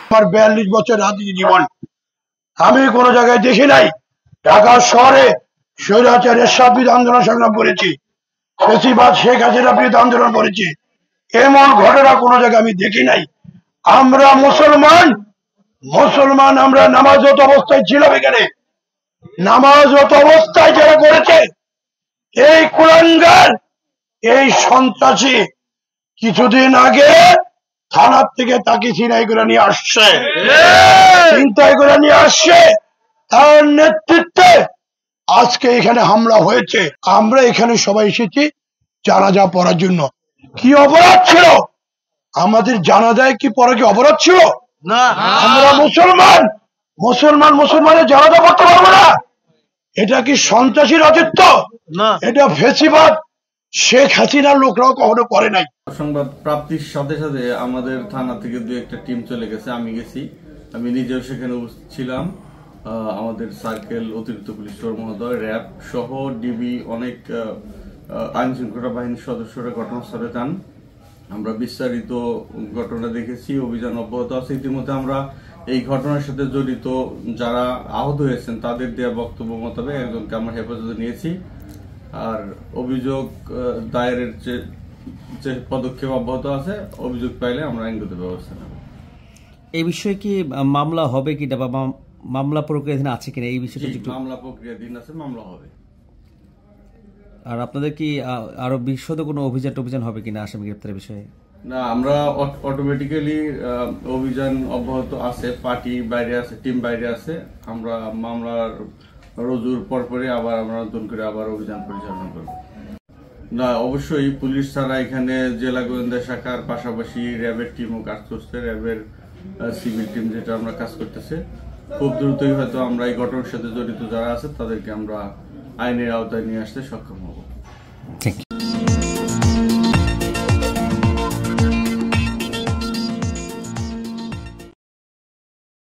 আমার 42 বছর রাজনীতি জীবন, আমি কোন জায়গায় দেখি নাই ঢাকা শহরে স্বৈরাচার এরশাদ বিরোধী আন্দোলন সংগ্রাম করেছি, ফ্যাসিবাদ শেখ হাসিনা বিরোধী আন্দোলন করেছি, এমন ঘটনা কোন জায়গায় আমি দেখি নাই। আমরা মুসলমান আমরা নামাজরত অবস্থায় ছিলাম, এখানে নামাজরত অবস্থায় যারা করেছে এই কুলাঙ্গার এই সন্ত্রাসী কিছুদিন আগে থানার থেকে তাকে ছিনাই করে নিয়ে আসছে, চিন্তাই করে নিয়ে আসছে, তার নেতৃত্বে আজকে এখানে হামলা হয়েছে। আমরা এখানে সবাই এসেছি জানাজা পড়ার জন্য। কি অপরাধ ছিল আমাদের? জানাজায় কি পড়া কি অপরাধ ছিল? না। আমরা মুসলমানের জানাজা পড়তে পারবো না? এটা কি সন্ত্রাসী রাজত্ব? না, এটা ফ্যাসিবাদ শেখ হাসিনার লোকরাও কখনো করে নাই। সংবাদ প্রাপ্তির সাথে সাথে আমাদের থানা থেকে দু একটা টিম চলে গেছে, আমি গেছি, আমি নিজেও সেখানে উপস্থিত ছিলাম। আমাদের সার্কেল অতিরিক্ত পুলিশ সুপার মহোদয়, র্যাব সহ ডিবি অনেক আইন শৃঙ্খলা বাহিনীর সদস্যরা ঘটনাস্থলে যান। আমরা বিস্তারিত ঘটনা দেখেছি, অভিযান অব্যাহত আছে। ইতিমধ্যে আমরা এই ঘটনার সাথে জড়িত যারা আহত হয়েছেন তাদের দেওয়া বক্তব্য মোতাবেক একজনকে আমরা হেফাজতে নিয়েছি। আর অভিযোগ দায়েরের যে পদক্ষেপ অব্যাহত আছে, অভিযোগ পাইলে আমরা আইনগত ব্যবস্থা নেব। এই বিষয়ে কি মামলা হবে কিনা বা মামলা প্রক্রিয়াধীন আছে কিনা এই বিষয়টা? মামলা প্রক্রিয়াধীন আছে, মামলা হবে। আর আপনাদের কি আরো বিশদ কোনো অভিযান হবে কিনা আসামি গ্রেপ্তারের বিষয়ে? না, আমরা অটোমেটিক্যালি অভিযান অব্যাহত আছে, পার্টি বাইরে আছে, টিম বাইরে আছে। আমরা মামলার রুজুর পরপরই আবার আমরা নতুন করে আবার অভিযান পরিচালনা করব। না, অবশ্যই পুলিশ ছাড়া এখানে জেলা গোয়েন্দা শাখার পাশাপাশি র্যাবের টিমও কাজ করছে, র্যাবের সিভিল টিম যেটা আমরা কাজ করতেছে। খুব দ্রুতই হয়তো আমরা এই ঘটনার সাথে জড়িত যারা আছে তাদেরকে আমরা আইনের আওতায় নিয়ে আসতে সক্ষম হব।